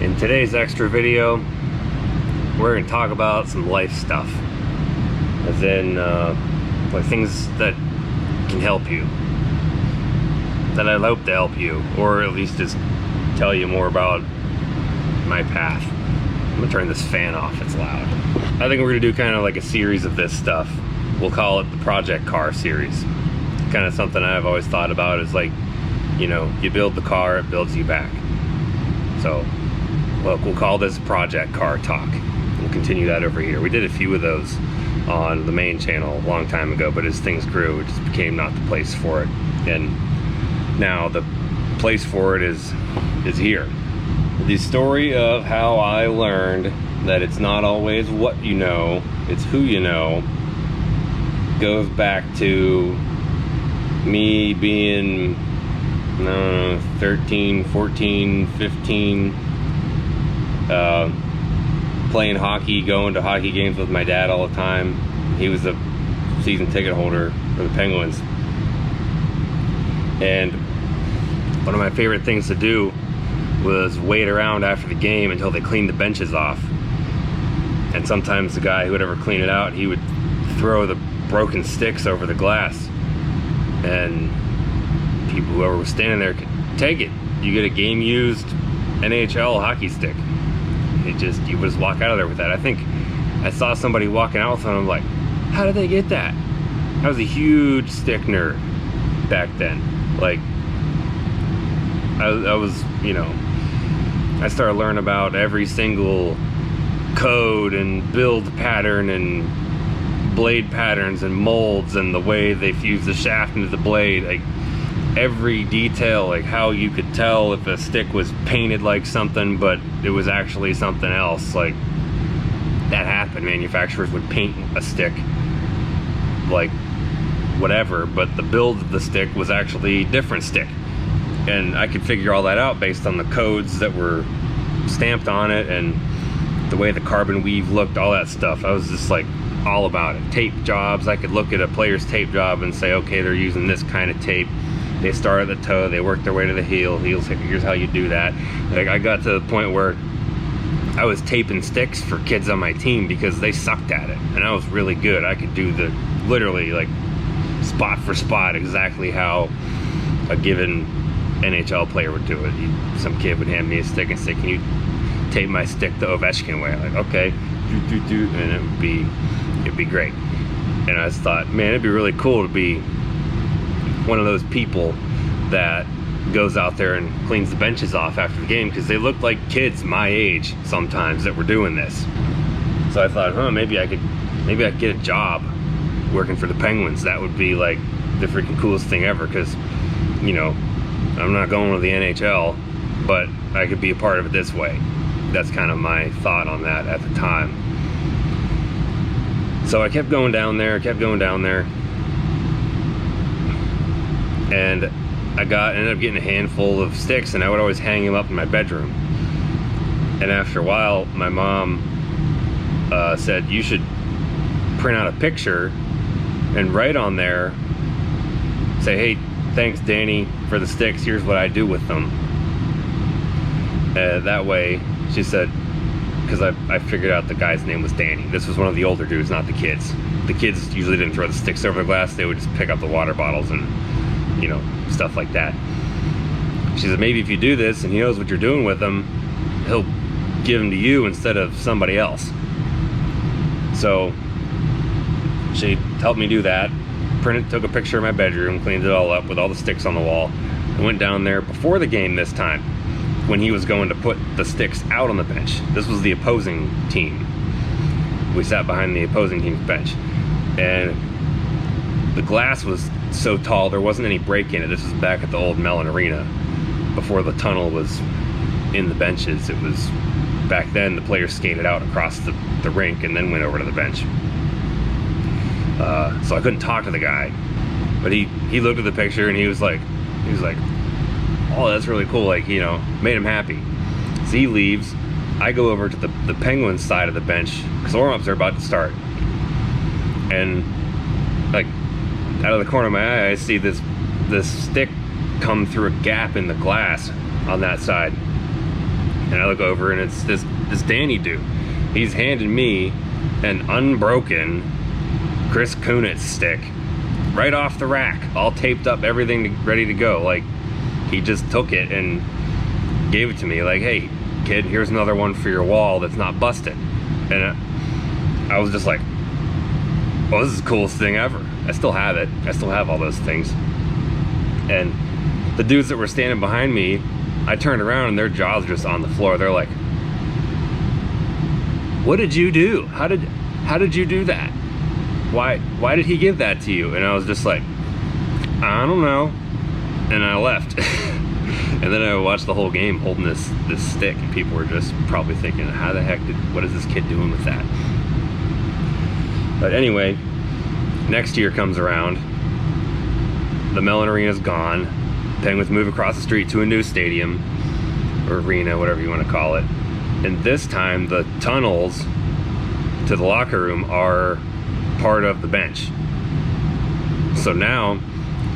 In today's extra video, we're going to talk about some life stuff, as in like things that can help you, that I'd hope to help you, or at least just tell you more about my path. I'm gonna turn this fan off, it's loud. I think we're gonna do kind of like a series of this stuff. We'll call it the Project Car series. Kind of something I've always thought about is like, you know, you build the car, it builds you back. So, look, we'll call this Project Car Talk. We'll continue that over here. We did a few of those on the main channel a long time ago, but as things grew, it just became not the place for it. And now the place for it is here. The story of how I learned that it's not always what you know, it's who you know, goes back to me being, I don't know, 13, 14, 15, playing hockey, going to hockey games with my dad all the time. He was a season ticket holder for the Penguins. And one of my favorite things to do was wait around after the game until they cleaned the benches off. And sometimes the guy who would ever clean it out, he would throw the broken sticks over the glass. And people, whoever was standing there, could take it. You get a game-used NHL hockey stick. You would just walk out of there with that. I think I saw somebody walking out with one, and I'm like, how did they get that? I was a huge stick nerd back then. Like, I was, you know, I started learning about every single code and build pattern and blade patterns and molds and the way they fuse the shaft into the blade. Like, every detail, like how you could tell if a stick was painted like something but it was actually something else. Like, that happened. Manufacturers would paint a stick like whatever, but the build of the stick was actually a different stick. And I could figure all that out based on the codes that were stamped on it and the way the carbon weave looked, all that stuff. I was just like all about it. Tape jobs, I could look at a player's tape job and say, okay, they're using this kind of tape. They start at the toe, they work their way to the heel. Here's how you do that. Like, I got to the point where I was taping sticks for kids on my team because they sucked at it, and I was really good. I could do the literally like spot for spot exactly how a given NHL player would do it. Some kid would hand me a stick and say, "Can you tape my stick the Ovechkin way?" I'm like, okay, and it'd be great. And I just thought, man, it'd be really cool to be one of those people that goes out there and cleans the benches off after the game, because they looked like kids my age sometimes that were doing this. So I thought, maybe I could get a job working for the Penguins. That would be like the freaking coolest thing ever, because, you know, I'm not going to the NHL, but I could be a part of it this way. That's kind of my thought on that at the time. So I kept going down there, and I ended up getting a handful of sticks, and I would always hang them up in my bedroom. And after a while, my mom said, you should print out a picture and write on there, say, hey, thanks Danny for the sticks, here's what I do with them. That way, she said, because I figured out the guy's name was Danny. This was one of the older dudes, not the kids. The kids usually didn't throw the sticks over the glass, they would just pick up the water bottles and, you know, stuff like that. She said, maybe if you do this and he knows what you're doing with them, he'll give them to you instead of somebody else. So she helped me do that. Took a picture of my bedroom, cleaned it all up with all the sticks on the wall, and went down there before the game this time, when he was going to put the sticks out on the bench. This was the opposing team. We sat behind the opposing team's bench, and the glass was so tall there wasn't any break in it. This was back at the old Mellon Arena before the tunnel was in the benches. It was back then the players skated out across the rink and then went over to the bench. So I couldn't talk to the guy, but he looked at the picture and he was like, oh, that's really cool. Like, you know, made him happy. So he leaves. I go over to the Penguins side of the bench because the warm-ups are about to start, and like out of the corner of my eye, I see this stick come through a gap in the glass on that side. And I look over and it's this Danny dude. He's handed me an unbroken Chris Kunitz stick right off the rack, all taped up, everything ready to go. Like, he just took it and gave it to me, like, hey kid, here's another one for your wall that's not busted. And I was just like, oh, this is the coolest thing ever. I still have it. I still have all those things. And the dudes that were standing behind me, I turned around and their jaws were just on the floor. They're like, what did you do? How did you do that? Why did he give that to you? And I was just like, I don't know. And I left. And then I watched the whole game holding this stick, and people were just probably thinking, how the heck what is this kid doing with that? But anyway, next year comes around, the Mellon Arena's gone, Penguins move across the street to a new stadium, or arena, whatever you want to call it. And this time the tunnels to the locker room are part of the bench. So now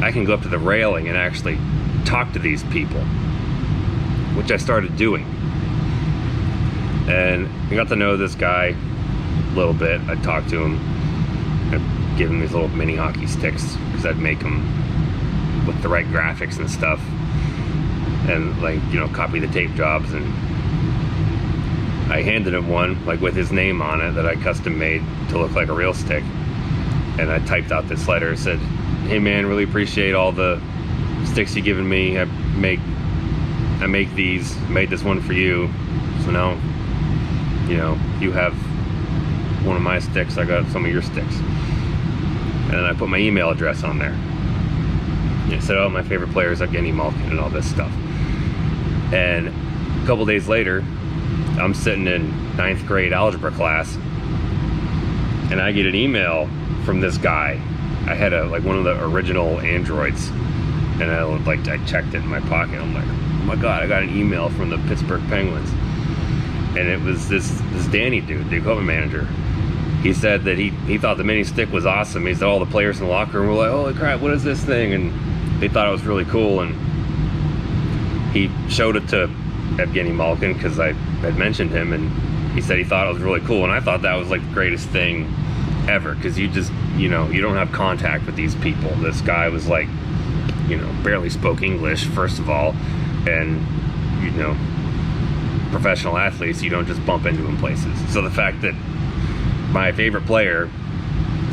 I can go up to the railing and actually talk to these people, which I started doing. And I got to know this guy a little bit. I talked to him. I'd give him these little mini hockey sticks because I'd make them with the right graphics and stuff, and like, you know, copy the tape jobs. And I handed him one like with his name on it that I custom made to look like a real stick. And I typed out this letter and said, hey man, really appreciate all the sticks you've given me. I make these, made this one for you. So now, you know, you have one of my sticks, I got some of your sticks. And then I put my email address on there. I said, oh, my favorite players like Evgeny Malkin and all this stuff. And a couple days later, I'm sitting in 9th grade algebra class, and I get an email from this guy. I had one of the original Androids, and I checked it in my pocket. I'm like, oh my god, I got an email from the Pittsburgh Penguins. And it was this Danny dude, the equipment manager. He said that he thought the mini stick was awesome. He said all the players in the locker room were like, holy crap, what is this thing? And they thought it was really cool. And he showed it to Evgeny Malkin because I had mentioned him, and he said he thought it was really cool. And I thought that was like the greatest thing ever, because you just, you know, you don't have contact with these people. This guy was like, you know, barely spoke English, first of all, and, you know, professional athletes, you don't just bump into in places. So the fact that my favorite player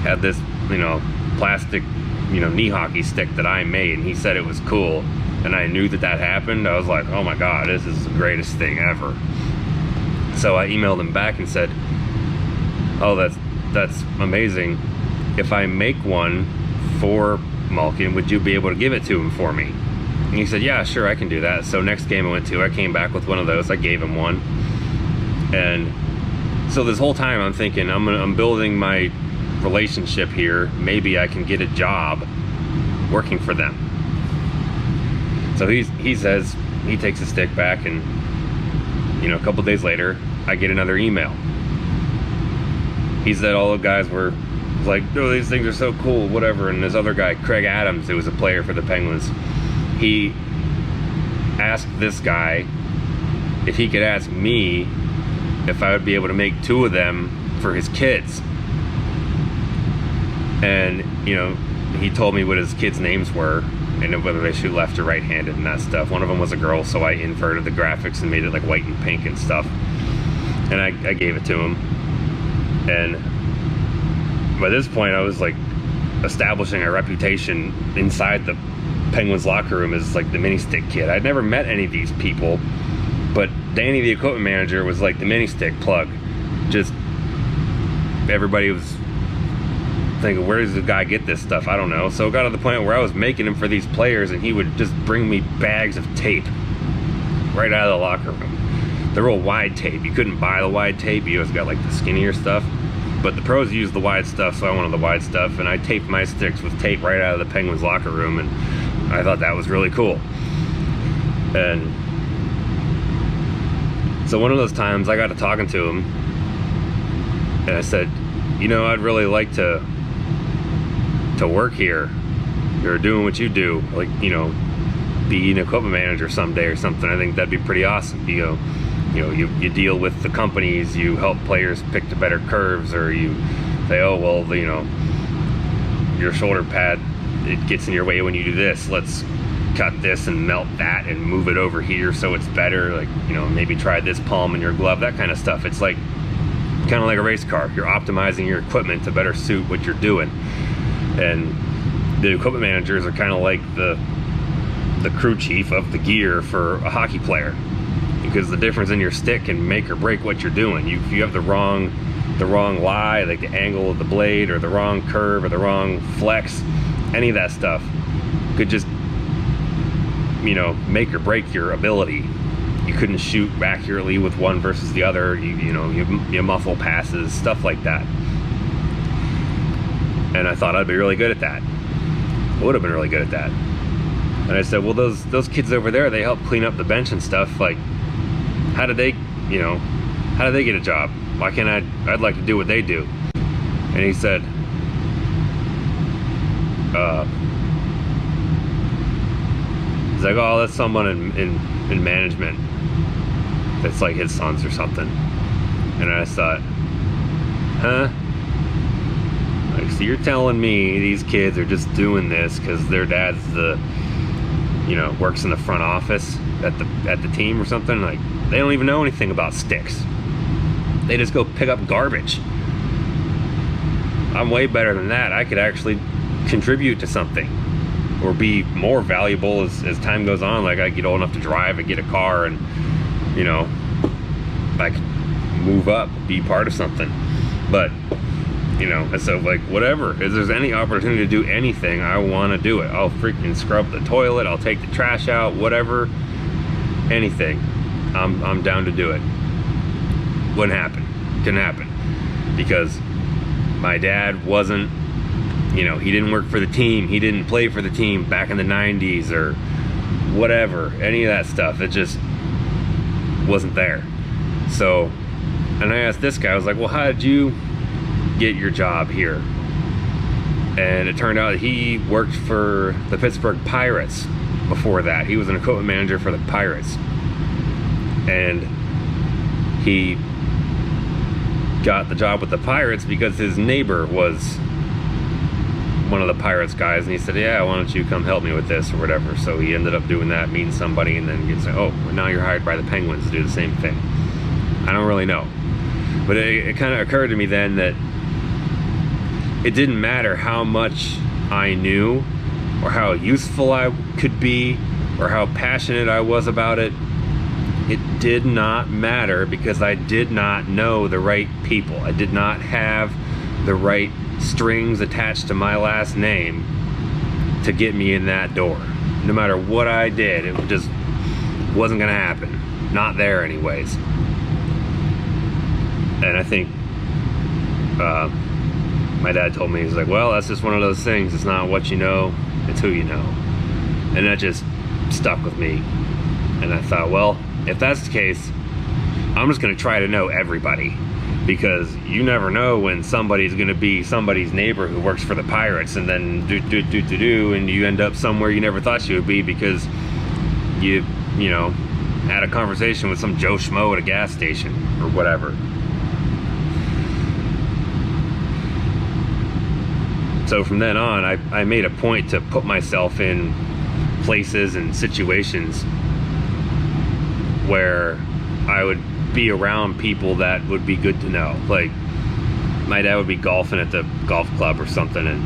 had this, you know, plastic, you know, knee hockey stick that I made, and he said it was cool, and I knew that happened, I was like, oh my god, this is the greatest thing ever. So I emailed him back and said, oh, that's amazing. If I make one for Malkin, would you be able to give it to him for me? And he said, yeah, sure, I can do that. So next game I went to, I came back with one of those. I gave him one. And so this whole time I'm thinking, I'm building my relationship here. Maybe I can get a job working for them. So he says, he takes the stick back, and, you know, a couple days later, I get another email. He said all the guys were like, oh, these things are so cool, whatever. And this other guy, Craig Adams, who was a player for the Penguins, he asked this guy if he could ask me if I would be able to make 2 of them for his kids. And, you know, he told me what his kids' names were and whether they shoot left or right-handed and that stuff. One of them was a girl, so I inverted the graphics and made it like white and pink and stuff. And I gave it to him. And by this point, I was like establishing a reputation inside the Penguins locker room as like the mini stick kid. I'd never met any of these people, but Danny, the equipment manager, was like the mini stick plug. Just everybody was thinking, where does the guy get this stuff? I don't know. So it got to the point where I was making them for these players, and he would just bring me bags of tape right out of the locker room. The real wide tape. You couldn't buy the wide tape. You always got like the skinnier stuff. But the pros used the wide stuff, so I wanted the wide stuff, and I taped my sticks with tape right out of the Penguins locker room, and I thought that was really cool. And so one of those times I got to talking to him, and I said, you know, I'd really like to work here. You're doing what you do, like, you know, be an equipment manager someday or something. I think that'd be pretty awesome. You know, you deal with the companies, you help players pick the better curves, or you say, oh, well, your shoulder pad, it gets in your way when you do this. Let's cut this and melt that and move it over here so it's better. Like, maybe try this palm in your glove, that kind of stuff. It's like kind of like a race car. You're optimizing your equipment to better suit what you're doing. And the equipment managers are kind of like the crew chief of the gear for a hockey player, because the difference in your stick can make or break what you're doing. If you have the wrong lie, like the angle of the blade, or the wrong curve, or the wrong flex, any of that stuff could just make or break your ability. You couldn't shoot accurately with one versus the other. You muffle passes, stuff like that. And I thought I'd be really good at that. I would have been really good at that. And I said, well, those kids over there, they help clean up the bench and stuff. Like, how did they get a job? Why can't I'd like to do what they do. And he said, he's like, oh, that's someone in management. That's like his sons or something. And I thought, huh? Like, so you're telling me these kids are just doing this because their dad's works in the front office at the team or something? Like, they don't even know anything about sticks. They just go pick up garbage. I'm way better than that. I could actually contribute to something, or be more valuable as time goes on. Like, I get old enough to drive, I get a car, and I could move up, be part of something. But so, like, whatever, if there's any opportunity to do anything, I want to do it. I'll freaking scrub the toilet, I'll take the trash out, whatever, anything. I'm down to do it. Wouldn't happen. Couldn't happen. Because my dad wasn't, he didn't work for the team. He didn't play for the team back in the 90s or whatever. Any of that stuff. It just wasn't there. So, and I asked this guy, I was like, well, how did you get your job here? And it turned out he worked for the Pittsburgh Pirates before that. He was an equipment manager for the Pirates. And he got the job with the Pirates because his neighbor was one of the Pirates guys, and he said, yeah, why don't you come help me with this or whatever. So he ended up doing that, meeting somebody, and then gets, oh, well, now you're hired by the Penguins to do the same thing. I don't really know. But it kind of occurred to me then that it didn't matter how much I knew, or how useful I could be, or how passionate I was about it. It did not matter, because I did not know the right people. I did not have the right strings attached to my last name to get me in that door. No matter what I did, it just wasn't going to happen. Not there anyways. And I think my dad told me, he's like, well, that's just one of those things. It's not what you know, it's who you know. And that just stuck with me. And I thought, well, if that's the case, I'm just going to try to know everybody, because you never know when somebody's going to be somebody's neighbor who works for the Pirates, and then and you end up somewhere you never thought you would be because you had a conversation with some Joe Schmo at a gas station or whatever. So from then on, I made a point to put myself in places and situations where I would be around people that would be good to know. Like, my dad would be golfing at the golf club or something, and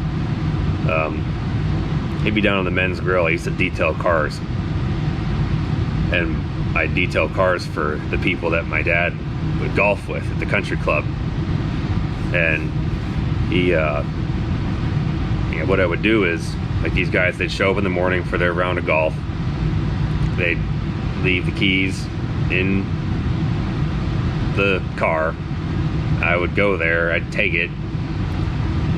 he'd be down on the men's grill. I used to detail cars, and I detail cars for the people that my dad would golf with at the country club. And he what I would do is, like, these guys, they'd show up in the morning for their round of golf. They'd leave the keys in the car. I would go there, I'd take it,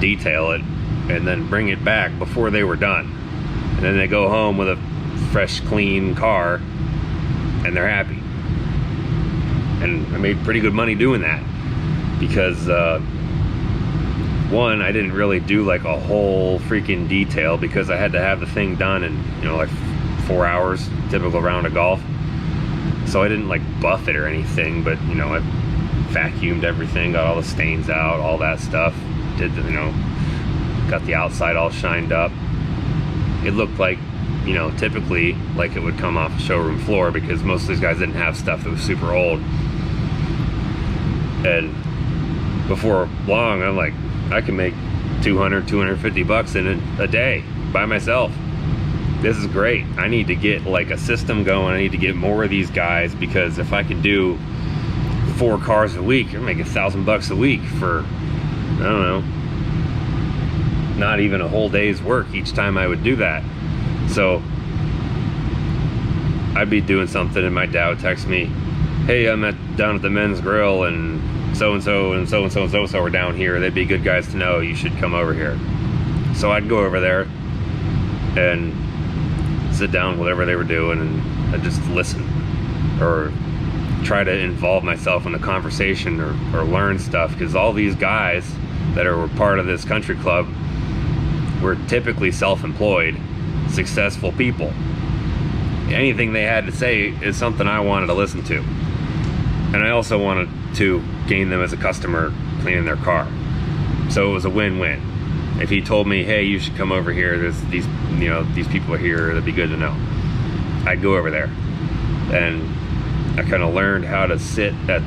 detail it, and then bring it back before they were done. And then they go home with a fresh, clean car, and they're happy. And I made pretty good money doing that, because one, I didn't really do like a whole freaking detail, because I had to have the thing done in like 4 hours, typical round of golf. So I didn't like buff it or anything, but you know, I vacuumed everything, got all the stains out, all that stuff. Did the, you know, got the outside all shined up. It looked like, you know, typically like it would come off a showroom floor, because most of these guys didn't have stuff that was super old. And before long, I'm like, I can make 200, 250 bucks in a day by myself. This is great. I need to get like a system going. I need to get more of these guys, because if I could do 4 cars a week, I'm making $1,000 a week for, I don't know, not even a whole day's work each time I would do that. So I'd be doing something and my dad would text me, hey, I'm down at the men's grill, and so-and-so and so-and-so and so-and-so are down here. They'd be good guys to know. You should come over here. So I'd go over there and sit down with whatever they were doing, and I'd just listen or try to involve myself in the conversation, or learn stuff, because all these guys that were part of this country club were typically self-employed, successful people. Anything they had to say is something I wanted to listen to, and I also wanted to gain them as a customer cleaning their car. So it was a win-win. If he told me, hey, you should come over here, there's these, you know, these people are here, that'd be good to know, I'd go over there. And I kind of learned how to sit at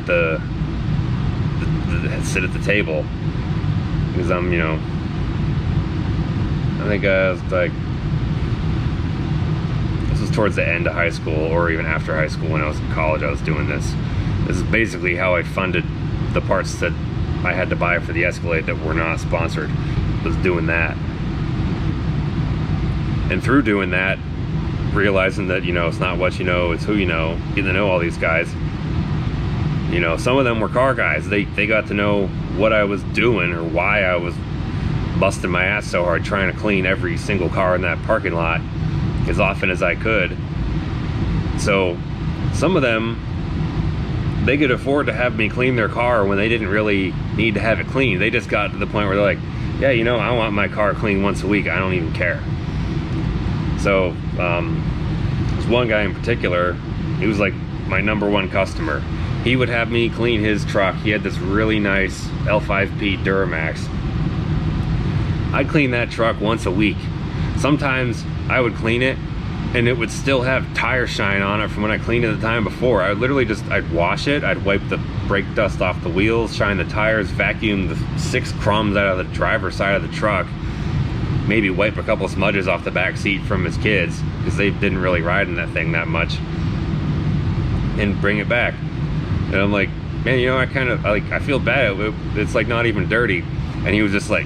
sit at the table, because I'm, you know, I think I was like, this was towards the end of high school, or even after high school. When I was in college, I was doing this. This is basically how I funded the parts that I had to buy for the Escalade that were not sponsored, was doing that. And through doing that, realizing that, you know, it's not what you know, it's who you know, getting to know all these guys. You know, some of them were car guys. They got to know what I was doing, or why I was busting my ass so hard trying to clean every single car in that parking lot as often as I could. So some of them, they could afford to have me clean their car when they didn't really need to have it cleaned. They just got to the point where they're like, yeah, you know, I want my car cleaned once a week, I don't even care. So there's one guy in particular, he was like my #1 customer. He would have me clean his truck. He had this really nice L5P Duramax. I'd clean that truck once a week. Sometimes I would clean it and it would still have tire shine on it from when I cleaned it the time before. I would literally just, I'd wash it, I'd wipe the brake dust off the wheels, shine the tires, vacuum the 6 crumbs out of the driver's side of the truck, maybe wipe a couple smudges off the back seat from his kids, because they didn't really ride in that thing that much, and bring it back. And I'm like, man, you know, I feel bad. It's like not even dirty. And he was just like,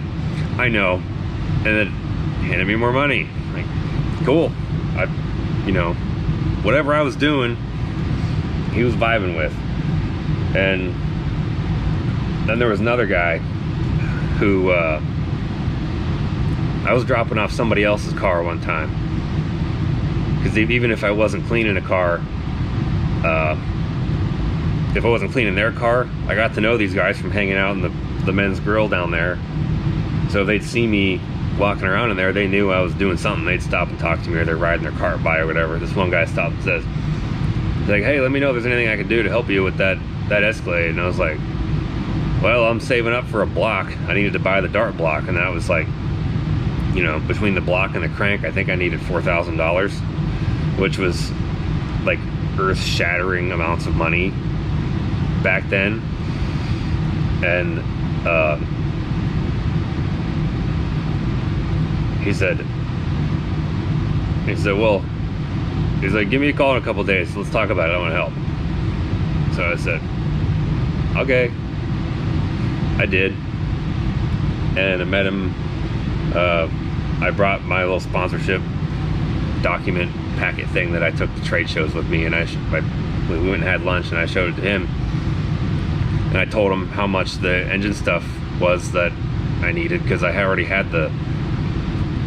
I know. And then handed me more money. Like, cool. You know, whatever I was doing, he was vibing with. And then there was another guy who, I was dropping off somebody else's car one time. Because even if I wasn't cleaning a car, if I wasn't cleaning their car, I got to know these guys from hanging out in the men's grill down there. So they'd see me walking around in there, they knew I was doing something. They'd stop and talk to me, or they're riding their cart by or whatever. This one guy stopped and says, like, hey, let me know if there's anything I can do to help you with that Escalade. And I was like, well, I'm saving up for a block. I needed to buy the dart block, and that was like, you know, between the block and the crank, I think I needed $4,000, which was like earth-shattering amounts of money back then. And he said, well, he's like, give me a call in a couple days, let's talk about it, I want to help. So I said, okay. I did, and I met him. I brought my little sponsorship document packet thing that I took to trade shows with me, and we went and had lunch, and I showed it to him, and I told him how much the engine stuff was that I needed, because I already had the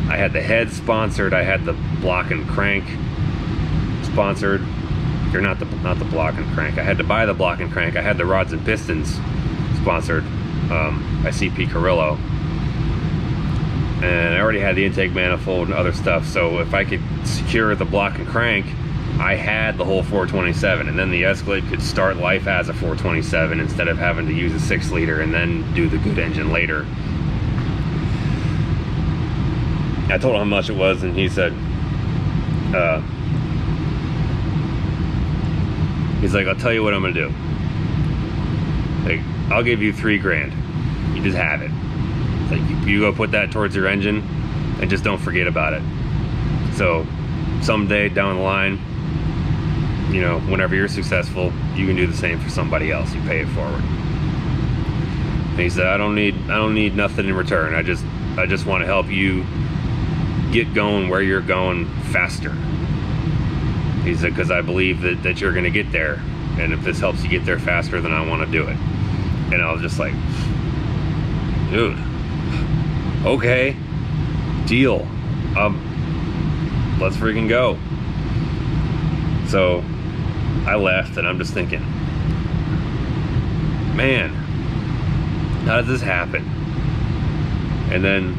head sponsored, I had the block and crank sponsored, or not the block and crank. I had to buy the block and crank. I had the rods and pistons sponsored by CP Carrillo, and I already had the intake manifold and other stuff. So if I could secure the block and crank I had the whole 427, and then the Escalade could start life as a 427 instead of having to use a 6-liter and then do the good engine later. I told him how much it was, and he said, he's like, I'll tell you what I'm gonna do. Like, I'll give you $3,000. You just have it. Like, you go put that towards your engine, and just don't forget about it. So, someday down the line, you know, whenever you're successful, you can do the same for somebody else. You pay it forward. And he said, I don't need nothing in return. I just want to help you get going where you're going faster. He said, because I believe that you're going to get there, and if this helps you get there faster, then I want to do it. And I was just like, dude, okay, deal. Let's freaking go. So I left, and I'm just thinking, man, how did this happen? And then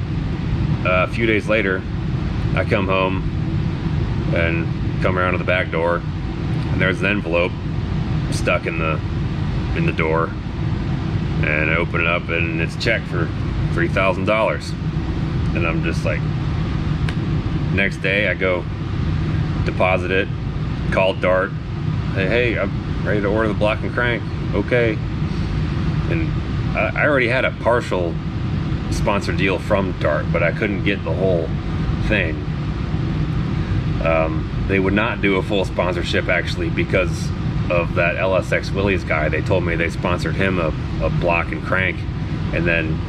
a few days later, I come home and come around to the back door, and there's an envelope stuck in the door, and I open it up, and it's a check for $3,000. And I'm just like, next day I go deposit it, call Dart, hey, I'm ready to order the block and crank. Okay. And I already had a partial sponsor deal from Dart, but I couldn't get the whole thing. They would not do a full sponsorship, actually, because of that LSX Willys guy. They told me they sponsored him a block and crank, and then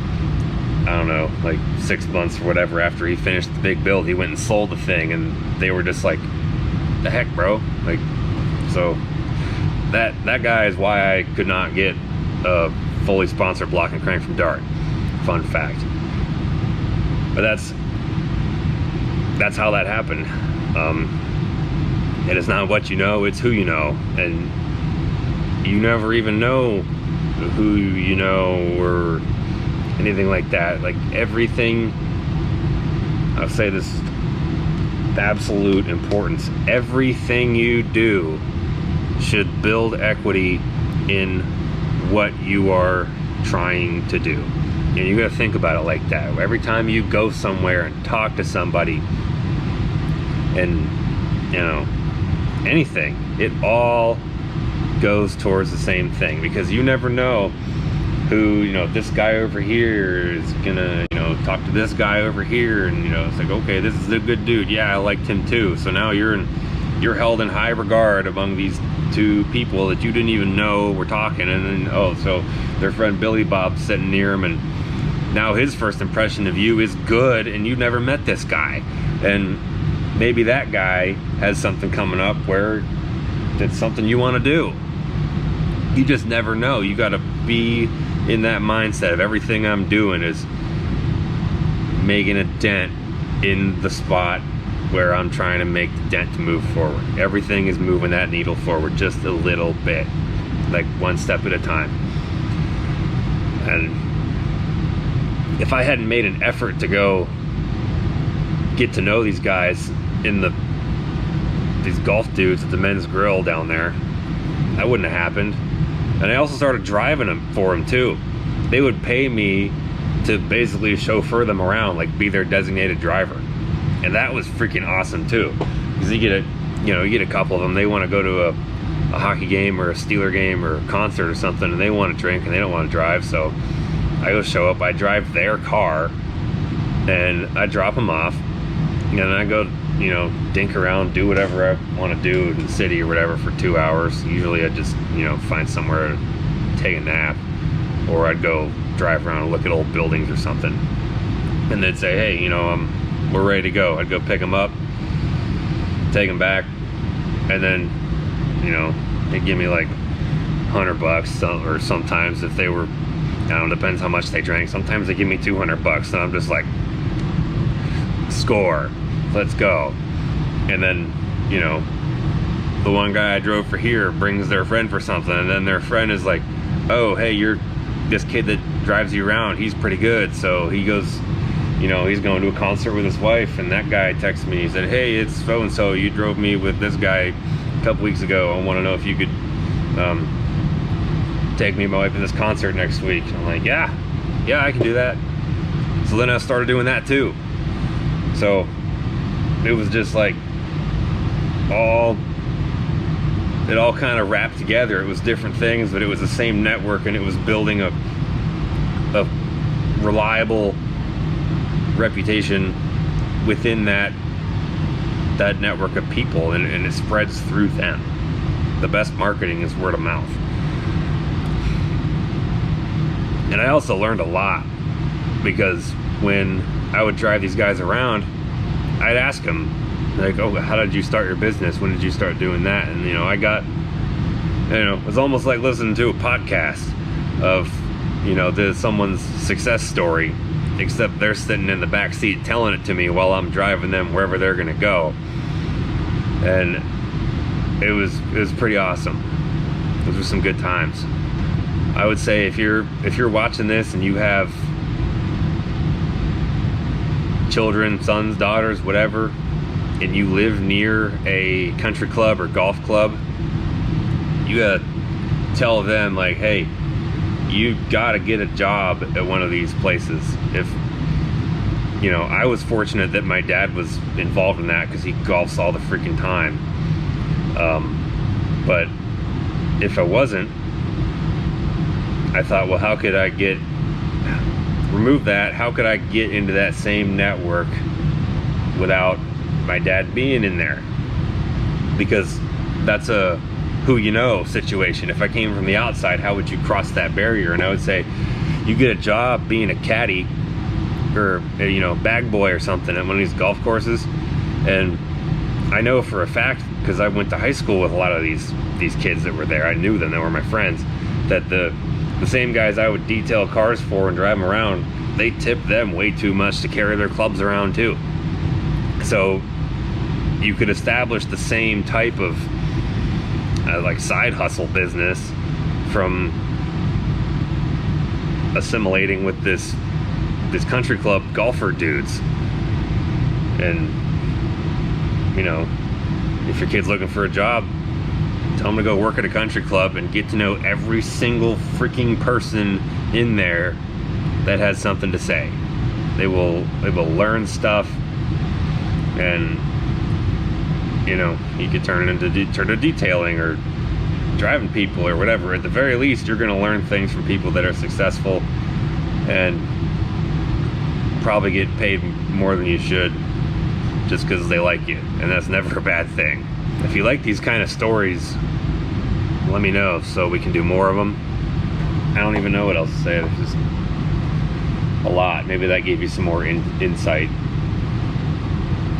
I don't know, like 6 months or whatever after he finished the big build, he went and sold the thing, and they were just like, the heck, bro? Like, so that guy is why I could not get a fully sponsored block and crank from Dart. Fun fact. But that's how that happened. And it's not what you know, it's who you know. And you never even know who you know or anything like that. Like, everything, I'll say this, absolute importance, everything you do should build equity in what you are trying to do. And you gotta think about it like that. Every time you go somewhere and talk to somebody, and you know, anything, it all goes towards the same thing, because you never know who, you know, this guy over here is gonna, you know, talk to this guy over here, and you know, it's like, okay, this is a good dude, yeah, I liked him too. So now you're held in high regard among these two people that you didn't even know were talking, and then, oh, so their friend Billy Bob's sitting near him, and now his first impression of you is good, and you never met this guy, and maybe that guy has something coming up where it's something you want to do. You just never know. You got to be in that mindset of everything I'm doing is making a dent in the spot where I'm trying to make the dent to move forward. Everything is moving that needle forward just a little bit, like one step at a time. And if I hadn't made an effort to go get to know these guys these golf dudes at the Men's Grill down there, that wouldn't have happened. And I also started driving them for them too. They would pay me to basically chauffeur them around, like be their designated driver. And that was freaking awesome too, because you get a couple of them, they want to go to a hockey game or a Steeler game or a concert or something, and they want to drink and they don't want to drive. So I go show up, I drive their car, and I drop them off, and then I go, you know, dink around, do whatever I want to do in the city or whatever for 2 hours. Usually I just, you know, find somewhere to take a nap, or I'd go drive around and look at old buildings or something. And they'd say, hey, you know, we're ready to go. I'd go pick them up, take them back, and then, you know, they'd give me like $100, or sometimes if they were, I don't know, depends how much they drank. Sometimes they give me $200, and I'm just like, score, let's go. And then, you know, the one guy I drove for here brings their friend for something, and then their friend is like, oh, hey, you're this kid that drives you around, he's pretty good. So he goes, he's going to a concert with his wife, and that guy texted me. He said, "Hey, it's so and so. You drove me with this guy a couple weeks ago. I want to know if you could take me and my wife to this concert next week." And I'm like, yeah, I can do that. So then I started doing that too. So it was just like it all kind of wrapped together. It was different things, but it was the same network, and it was building a reliable reputation within that network of people, and it spreads through them. The best marketing is word of mouth. And I also learned a lot, because when I would drive these guys around, I'd ask them, like, "Oh, how did you start your business? When did you start doing that?" And I got, it was almost like listening to a podcast of, someone's success story, except they're sitting in the back seat telling it to me while I'm driving them wherever they're gonna go. And it was pretty awesome. Those were some good times. I would say if you're watching this and you have children, sons, daughters, whatever, and you live near a country club or golf club, you gotta tell them, like, hey, you gotta get a job at one of these places. If I was fortunate that my dad was involved in that, because he golfs all the freaking time. But if I wasn't, I thought, well, how could I remove that? How could I get into that same network without my dad being in there? Because that's a who situation. If I came from the outside, how would you cross that barrier? And I would say, you get a job being a caddy or bag boy or something at one of these golf courses. And I know for a fact, because I went to high school with a lot of these kids that were there. I knew them, they were my friends, that the same guys I would detail cars for and drive them around, they tip them way too much to carry their clubs around too. So you could establish the same type of like side hustle business from assimilating with this country club golfer dudes. And if your kid's looking for a job, tell them to go work at a country club and get to know every single freaking person in there that has something to say. They will learn stuff, and you could turn it into detailing or driving people or whatever. At the very least, you're going to learn things from people that are successful, and probably get paid more than you should just because they like you, and that's never a bad thing. If you like these kind of stories, let me know so we can do more of them. I don't even know what else to say. There's just a lot. Maybe that gave you some more insight.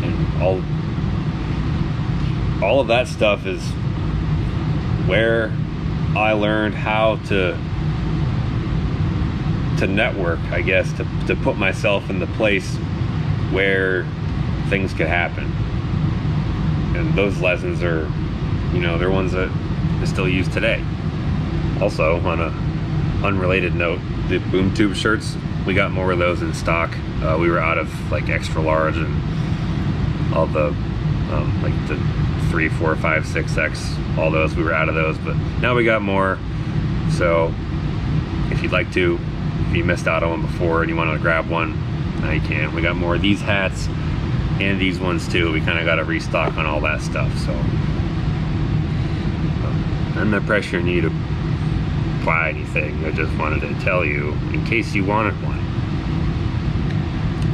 And all of that stuff is where I learned how to network, I guess, to put myself in the place where things could happen. And those lessons are, they're ones that I still use today. Also, on a unrelated note, the boom tube shirts, we got more of those in stock. We were out of like extra large and all the like the 3, 4, 5, 6X, all those, we were out of those, but now we got more. So if you'd like to, if you missed out on one before and you want to grab one, now you can. We got more of these hats and these ones too. We kind of got to restock on all that stuff. So I'm not pressuring you to buy anything. I just wanted to tell you in case you wanted one.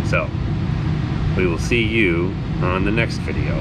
So we will see you on the next video.